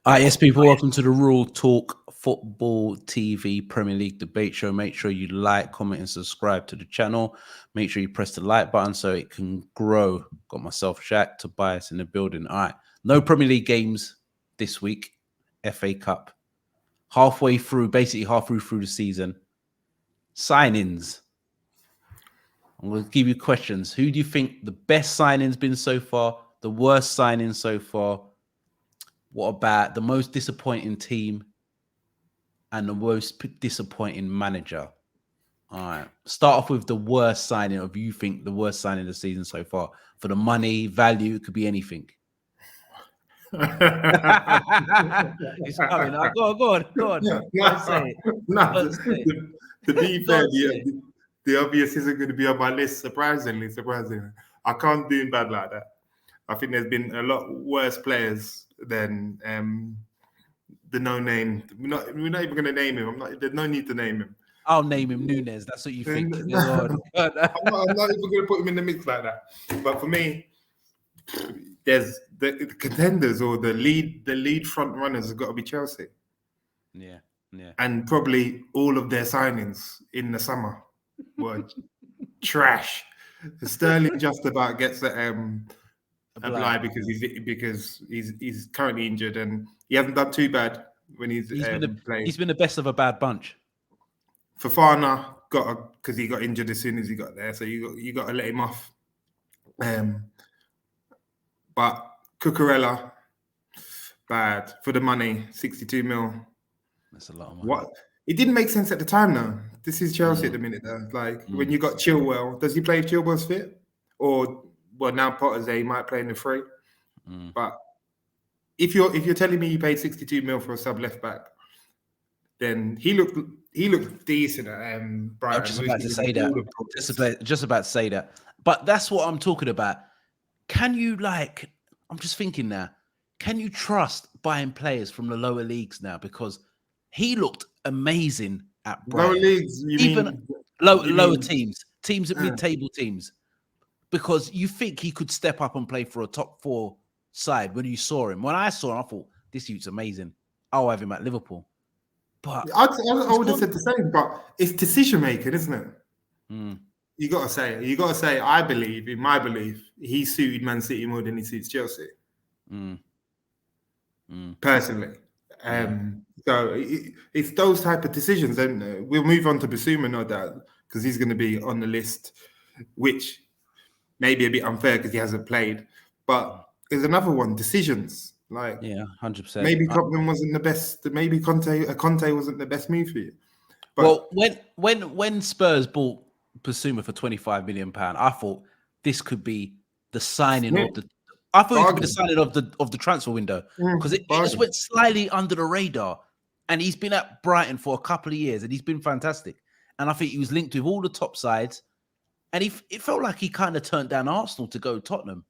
Yes, people, welcome to the Raw Talk Football TV Premier League debate show. Make sure you like, comment, and subscribe to the channel. Make sure you press the like button so it can grow. Got myself, Shaq, Tobias in the building. All right, no Premier League games this week. FA Cup, basically halfway through the season. Signings. I'm going to give you questions. Who do you think the best signing's been so far? The worst signing so far? What about the most disappointing team and the most disappointing manager? All right. Start off with the worst signing of you think the worst signing of the season so far. For the money, value, it could be anything. It's coming. Go on. To be fair, the obvious isn't going to be on my list, surprisingly. I can't do bad like that. I think there's been a lot worse players than the no-name. We're not even going to name him. There's no need to name him. I'll name him Nunes. That's what you think. I'm not even going to put him in the mix like that. But for me, there's the contenders or the lead front runners have got to be Chelsea. Yeah. And probably all of their signings in the summer were trash. Sterling just about gets a blight because he's currently injured and he hasn't done too bad when he's playing. He's been the best of a bad bunch. Fofana because he got injured as soon as he got there, so you got to let him off. But Cucurella, bad for the money, 62 mil. That's a lot of money. What? It didn't make sense at the time, though. This is Chelsea at the minute, though. When you got Chilwell, does he play if Chilwell's fit? Or, well, now Potter's there, he might play in the free. But if you're telling me you paid 62 mil for a sub left back, then he looked decent at Brighton. I'm just about to say that. But that's what I'm talking about. Can you I'm just thinking now, can you trust buying players from the lower leagues now? Because he looked amazing at Brighton. Lower leagues, lower teams at mid-table teams. Because you think he could step up and play for a top 4 side when you saw him. When I saw him, I thought, this youth's amazing. I'll have him at Liverpool. But I would have said the same, but it's decision making, isn't it? You got to say, I believe, in my belief, he suited Man City more than he suits Chelsea. Personally. So it's those type of decisions. And we'll move on to Basuma, no doubt, because he's going to be on the list, which may be a bit unfair because he hasn't played. But there's another one, decisions. 100%. Maybe Tottenham wasn't the best. Maybe Conte wasn't the best move for you. But when Spurs bought Basuma for £25 million, I thought this could be the signing of the. I thought it could be the signing of the transfer window because it just went slightly under the radar, and he's been at Brighton for a couple of years and he's been fantastic. And I think he was linked with all the top sides, and it felt like he kind of turned down Arsenal to go to Tottenham.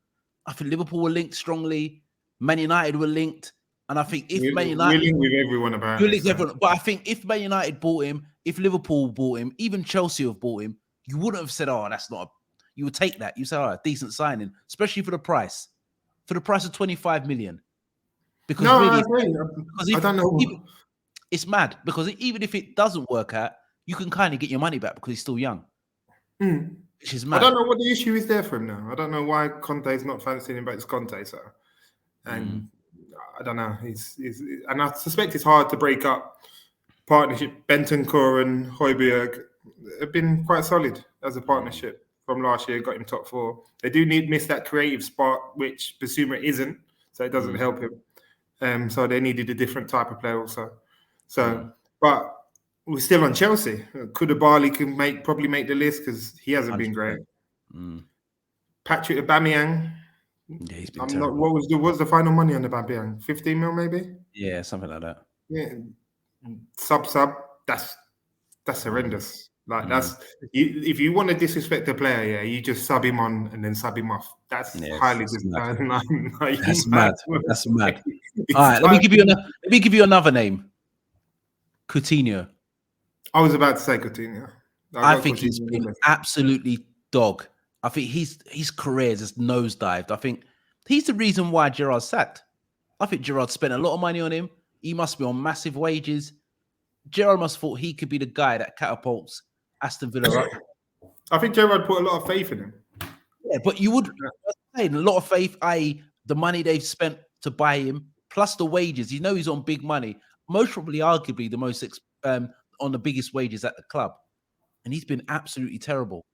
I think Liverpool were linked strongly. Man United were linked, and I think if Man United, we're linked with everyone about it. But I think if Man United bought him, if Liverpool bought him, even Chelsea have bought him, you wouldn't have said, "Oh, that's not." You would take that. You say, "Oh, decent signing," especially for the price of 25 million. Because I don't know. It's mad because even if it doesn't work out, you can kind of get your money back because he's still young. Which is mad. I don't know what the issue is there for him now. I don't know why Conte's not fancying him, but it's Conte, so. And I don't know. And I suspect it's hard to break up partnership. Bentancur and Højbjerg have been quite solid as a partnership from last year. Got him top 4. They do miss that creative spark, which Basuma isn't, so it doesn't help him. So they needed a different type of player also. So, but we're still on Chelsea. Koulibaly can probably make the list because he hasn't been great. Patrick Aubameyang. Yeah, he's been terrible. What was the final money on the Aubameyang? 15 mil maybe? Yeah, something like that. Yeah, sub. That's horrendous. That's if you want to disrespect a player, you just sub him on and then sub him off. That's highly That's mad. That's mad. All right, let me give you another name. Coutinho. I was about to say Coutinho. I think he's been absolutely dog. I think his career just nosedived. I think he's the reason why Gerard's sacked. I think Gerrard spent a lot of money on him. He must be on massive wages. Gerrard must have thought he could be the guy that catapults Aston Villa up. I think Gerrard put a lot of faith in him. Yeah, but you would say a lot of faith, i.e., the money they've spent to buy him, plus the wages. You know he's on big money, most probably, arguably, the most on the biggest wages at the club, and he's been absolutely terrible.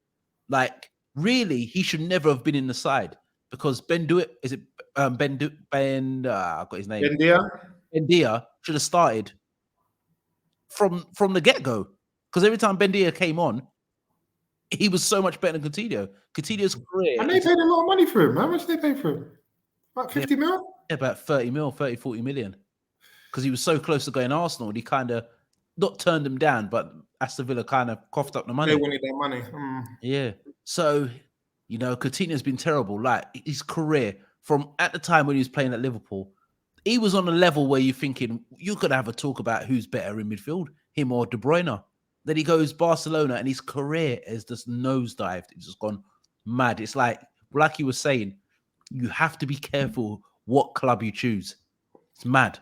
Like, really, he should never have been in the side because I got his name. Bendia should have started from the get-go because every time Bendia came on, he was so much better than Coutinho. Coutinho's career. And they paid a lot of money for him. How much did they pay for him? About 50 mil? Yeah, about 30 mil, 40 million. Because he was so close to going Arsenal, and he kind of not turned them down, but Aston Villa kind of coughed up the money. They wanted their money. Yeah. So, Coutinho's been terrible. Like, his career, from at the time when he was playing at Liverpool, he was on a level where you're thinking, you could have a talk about who's better in midfield, him or De Bruyne. Then he goes Barcelona, and his career has just nosedived. It's just gone mad. It's like you were saying, you have to be careful what club you choose. It's mad.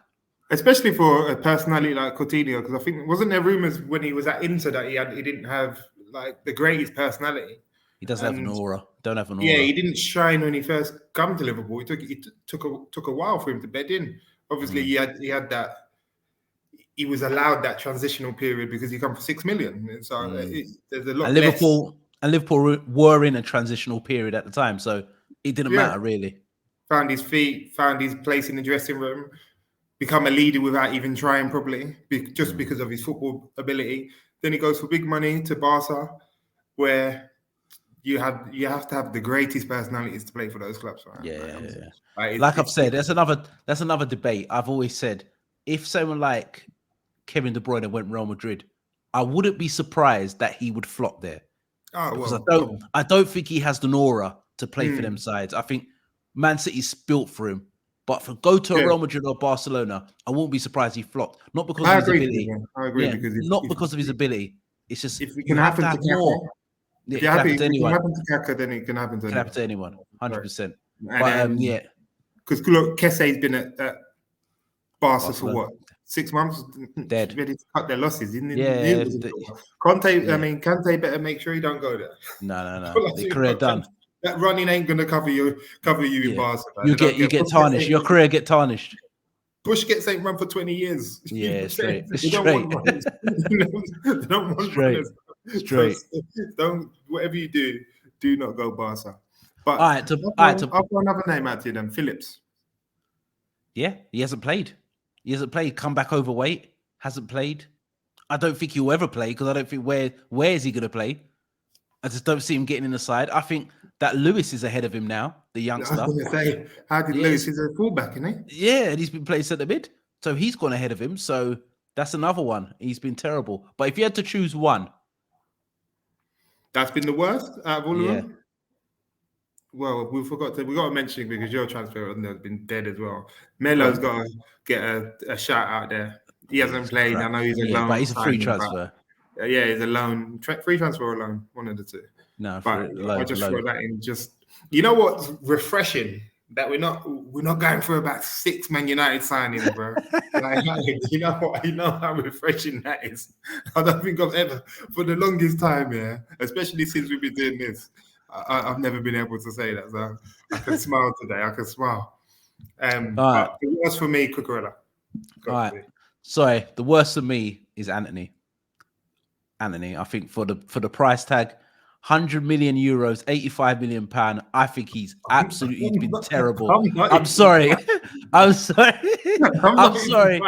Especially for a personality like Coutinho, because I think, wasn't there rumours when he was at Inter that he didn't have like the greatest personality? He doesn't have an aura. Don't have an aura. Yeah, he didn't shine when he first come to Liverpool. It took a while for him to bed in. Obviously, he had that. He was allowed that transitional period because he come for 6 million. So there's a lot. And Liverpool were in a transitional period at the time, so it didn't matter really. Found his feet, found his place in the dressing room, become a leader without even trying properly, just because of his football ability. Then he goes for big money to Barca, where you have to have the greatest personalities to play for those clubs, right? Yeah. Like I've said, that's another debate. I've always said, if someone like Kevin De Bruyne went Real Madrid, I wouldn't be surprised that he would flop there. Because I don't think he has the aura to play for them sides. I think Man City's built for him. But go to Real Madrid or Barcelona, I won't be surprised he flopped. Not because of his ability. I agree because of his ability. It's just if it can happen to more. It can happen to anyone. If it can happen to Kaka, then it can happen to anyone. It can happen to anyone, 100%. But because look, Kesse's been at Barca for what? 6 months? Dead. Ready to cut their losses. Yeah. Kante better make sure he don't go there. No. The career done. That running ain't gonna cover you in Barca. You get tarnished. Your career get tarnished. Busquets ain't run for 20 years. Yeah, straight. Don't want straight. Don't, whatever you do not go Barca. But I'll throw another name out to you then, Phillips. Yeah, he hasn't played. Come back overweight. Hasn't played. I don't think he'll ever play because I don't think where is he going to play? I just don't see him getting in the side. I think that Lewis is ahead of him now, the youngster. I was going to say, how did Lewis? He's a fullback, isn't he? Yeah, and he's been playing centre mid. So he's gone ahead of him. So that's another one. He's been terrible. But if you had to choose one. That's been the worst out of all of them? Well, we got to mention because your transfer has been dead as well. Melo's got to get a shout out there. He hasn't played. I know he's a loan. But he's a free transfer. Yeah, he's a loan. Free transfer or loan, one of the two. No, but I just throw that in. Just, you know what's refreshing? That we're not going through about 6 Man United signings, bro. You know how refreshing that is. I don't think I've ever, for the longest time, especially since we've been doing this, I've never been able to say that. So I can smile today. I can smile. But the worst for me, Cucurella. All right. Sorry, the worst for me is Anthony. I think for the price tag, 100 million euros, 85 million pound. I think he's absolutely been terrible. I'm sorry. I'm sorry. I'm sorry.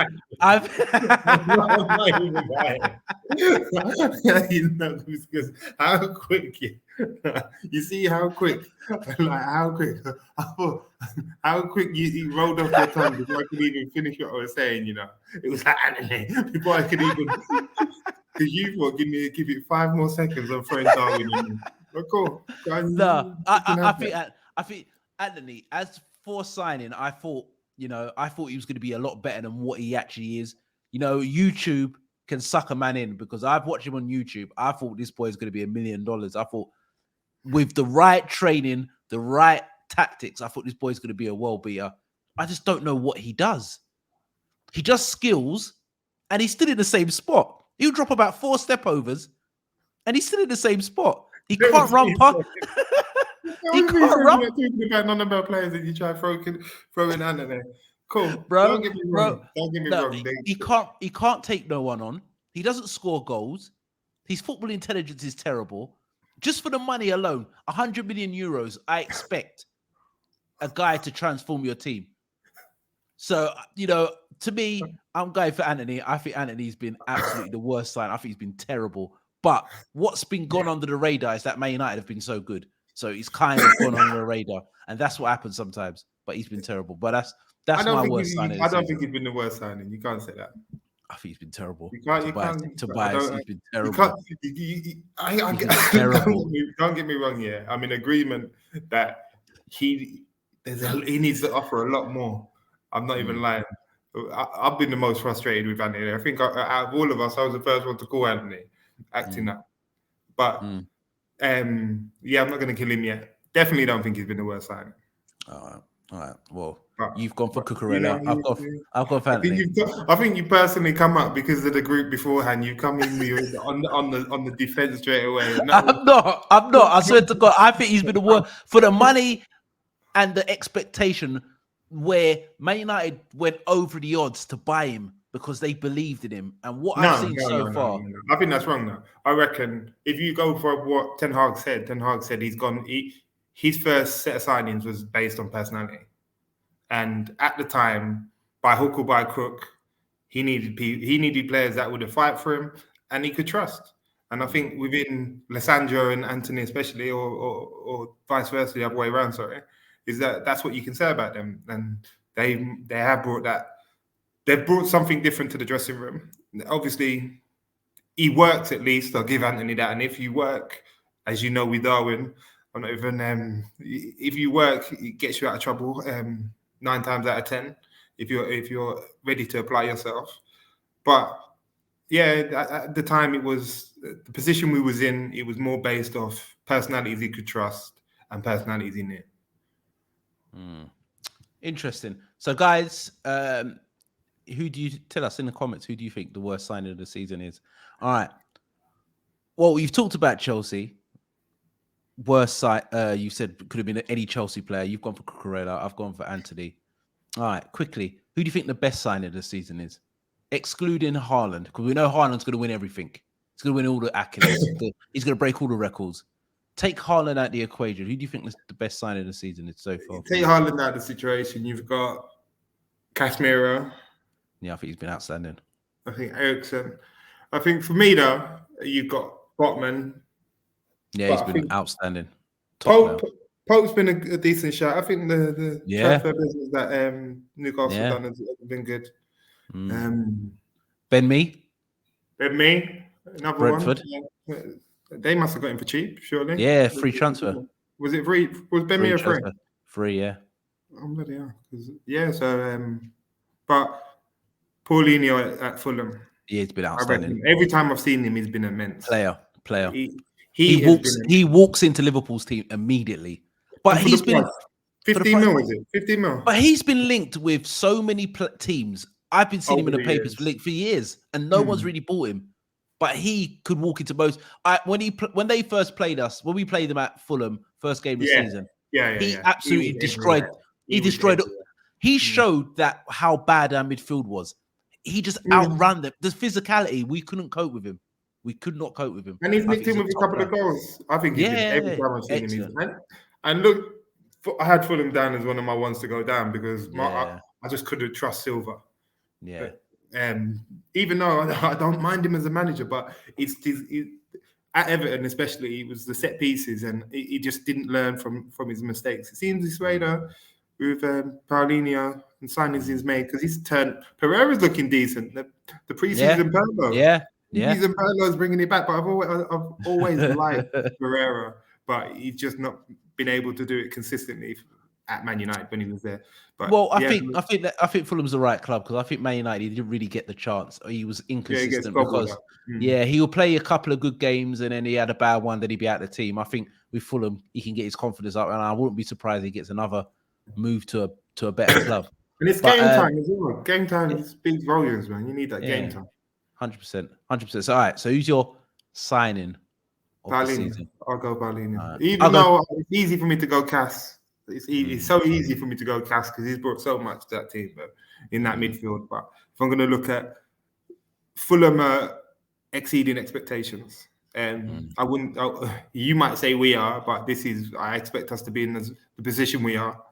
Because how quick you see how quick you rolled off your tongue before I could even finish what I was saying. It was like Anthony before I could even. Because you thought, give it 5 more seconds on Fred Darwin. But cool. No, I think Anthony, as for signing, I thought he was going to be a lot better than what he actually is. YouTube can suck a man in because I've watched him on YouTube. I thought this boy is going to be $1 million. I thought with the right training, the right tactics, I thought this boy is going to be a world beater. I just don't know what he does. He just skills, and he's still in the same spot. He'll drop about 4 step overs, and he's still in the same spot. He can't run past. He can't run. Talking about none about players that you try throwing under there. Cool, bro. Don't get me wrong. Don't get me wrong. He can't take no one on. He doesn't score goals. His football intelligence is terrible. Just for the money alone, 100 million euros, I expect a guy to transform your team. So, to me, I'm going for Antony. I think Antony's been absolutely the worst sign. I think he's been terrible. But what's been gone under the radar is that Man United have been so good. So he's kind of gone under the radar. And that's what happens sometimes. But he's been terrible. But that's my worst signing. I don't think he's been the worst signing. You can't say that. I think he's been terrible. Tobias, he's been terrible. Don't get me wrong. Yeah, I'm in agreement that he needs to offer a lot more. I'm not even lying. I've been the most frustrated with Antony. I think out of all of us, I was the first one to call Antony acting up. But I'm not going to kill him yet. Definitely don't think he's been the worst signing. All right. Well, you've gone for Cucurella. I've gone for Antony. I think you personally come up because of the group beforehand. You come in on the defense straight away. I'm not. I swear to God, I think he's been the worst for the money and the expectation. Where Man United went over the odds to buy him because they believed in him, and what I've seen so far, I think that's wrong. Though I reckon if you go for what Ten Hag said he's gone. His first set of signings was based on personality, and at the time, by hook or by crook, he needed players that would fight for him and he could trust. And I think within Lissandro and Antony, especially, or vice versa, the other way around. Sorry. Is that's what you can say about them, and they have brought that. They've brought something different to the dressing room. Obviously, he works at least. I'll give Antony that. And if you work, as you know, with Darwin, I'm not even. If you work, it gets you out of trouble 9 times out of 10. If you're ready to apply yourself, but yeah, at the time it was the position we was in. It was more based off personalities he could trust and personalities in it. Interesting. So, guys, who do you tell us in the comments? Who do you think the worst signing of the season is? All right. Well, you've talked about Chelsea. Worst side. You said could have been any Chelsea player. You've gone for Cucurella. I've gone for Antony. All right. Quickly, who do you think the best signing of the season is? Excluding Haaland, because we know Haaland's going to win everything. He's going to win all the accolades. He's going to break all the records. Take Haaland out the equation. Who do you think is the best signing of the season is so far? Take Haaland out of the situation. You've got Casemiro. Yeah, I think he's been outstanding. I think Eriksen. I think for me, though, you've got Botman. Yeah, he's been outstanding. Pope's been a decent shot. I think the transfer business that Newcastle done has been good. Ben Mee, another Brentford. one. They must have got him for cheap, surely. Yeah, free transfer. Was it free? Was Ben Mee a free? Free, yeah. Oh, bloody hell. Yeah, so, but Paulinho at Fulham. Yeah, he's been outstanding. Every time I've seen him, he's been immense. Player. He walks into Liverpool's team immediately. But he's been... 15 mil, is it? 15 mil. But he's been linked with so many teams. I've been seeing him in the papers for years, and no one's really bought him. But he could walk into most. When they first played us, when we played them at Fulham, first game of the season, he absolutely destroyed. He destroyed. He showed that how bad our midfield was. He just outran them. The physicality, we couldn't cope with him. We could not cope with him. And he's nicked him with a couple of goals. I think every time I've seen him. And look, I had Fulham down as one of my ones to go down because I just couldn't trust Silva. Yeah. Even though I don't mind him as a manager, but it's at Everton especially, it was the set pieces, and he just didn't learn from his mistakes. It seems this way though with Paulinho and signings he's made, because he's turned. Pereira's looking decent. The preseason Pirlo, preseason Pirlo's bringing it back. But I've always liked Pereira, but he's just not been able to do it consistently at Man United when he was there. But I think Fulham's the right club, because I think Man United, he didn't really get the chance. He was inconsistent because he will play a couple of good games and then he had a bad one, then he'd be out of the team. I think with Fulham he can get his confidence up, and I wouldn't be surprised he gets another move to a better club. And it's But game time as well. Game time speaks volumes, man. You need that game yeah, time. 100%, 100%. So all right. So who's your signing of the Paulinho. season? I'll go Paulinho. I'll Even go. though it's easy for me to go Cass. It's so easy for me to go Cass because he's brought so much to that team, but in that midfield. But if I'm going to look at Fulham exceeding expectations, I wouldn't. You might say we are, but I expect us to be in the position we are.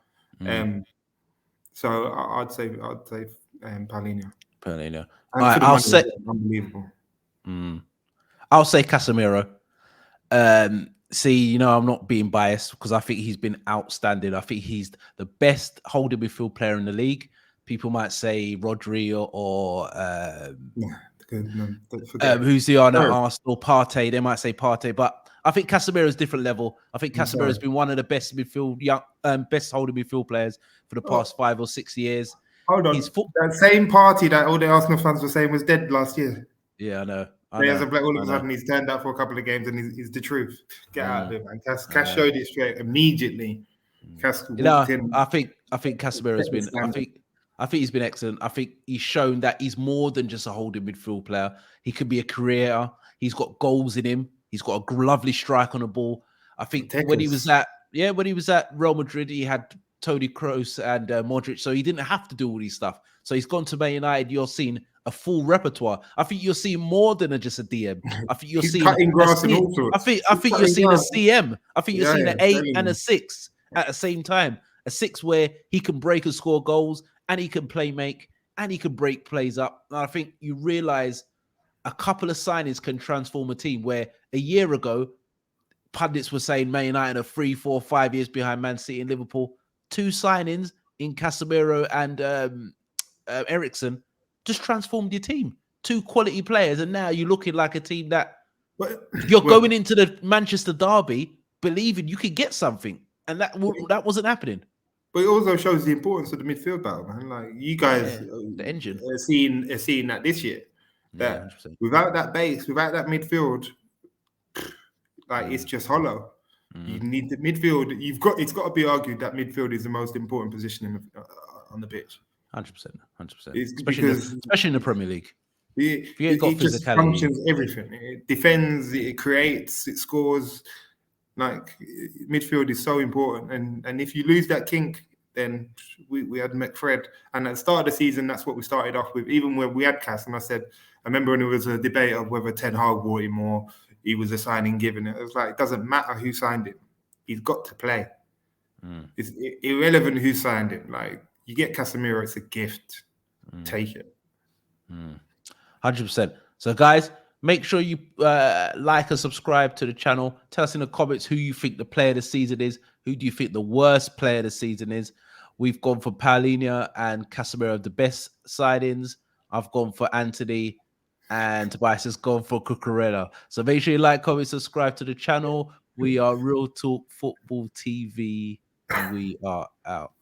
So I'd say Paulinho. Paulinho. And All right, for the I'll money, say. unbelievable. I'll say Casemiro. See, I'm not being biased because I think he's been outstanding. I think he's the best holding midfield player in the league. People might say Rodri or who's the on at Arsenal, Partey. They might say Partey, but I think Casemiro is different level. I think Casemiro has been one of the best best holding midfield players for the past 5 or 6 years. Hold on, that same party that all the Arsenal fans were saying was dead last year. Yeah, I know. All of a sudden, he's turned up for a couple of games, and he's the truth. Get out of there, man. Cass showed it straight immediately. Cass walked in. I think Casemiro has been. I think he's been excellent. I think he's shown that he's more than just a holding midfield player. He could be a creator. He's got goals in him. He's got a lovely strike on the ball. I think when he was at Real Madrid, he had Toni Kroos and Modric, so he didn't have to do all these stuff. So he's gone to Man United. You're seeing a full repertoire. I think you're seeing more than just a DM. I think you're seeing cutting grass and all sorts. I think you're seeing a CM. I think you're seeing an 8 and a 6 at the same time. A 6 where he can break and score goals, and he can play make, and he can break plays up. And I think you realize a couple of signings can transform a team where a year ago, pundits were saying Man United are 3, 4, 5 years behind Man City and Liverpool. 2 signings in Casemiro and Eriksen just transformed your team. 2 quality players, and now you're looking like a team that you're going into the Manchester derby believing you could get something, and that wasn't happening. But it also shows the importance of the midfield battle, man. Like you guys, the engine, are seeing that this year. That without that base, without that midfield, like it's just hollow. You need the midfield. It's got to be argued that midfield is the most important position on the pitch. 100%, 100%. Especially in the Premier League. It just functions everything. It defends, it creates, it scores. Like midfield is so important, and if you lose that kink, then we had McFred. And at the start of the season, that's what we started off with. Even when we had Cass, and I remember when there was a debate of whether Ten Hag bought him or he was a signing given. It was like, it doesn't matter who signed him. He's got to play. It's irrelevant who signed him. Like, you get Casemiro, it's a gift. Take it. 100%. So, guys, make sure you like and subscribe to the channel. Tell us in the comments who you think the player of the season is. Who do you think the worst player of the season is? We've gone for Paulinho and Casemiro, the best signings. I've gone for Anthony, and Tobias has gone for Cucurella. So make sure you like, comment, subscribe to the channel. We are Real Talk Football TV, and we are out.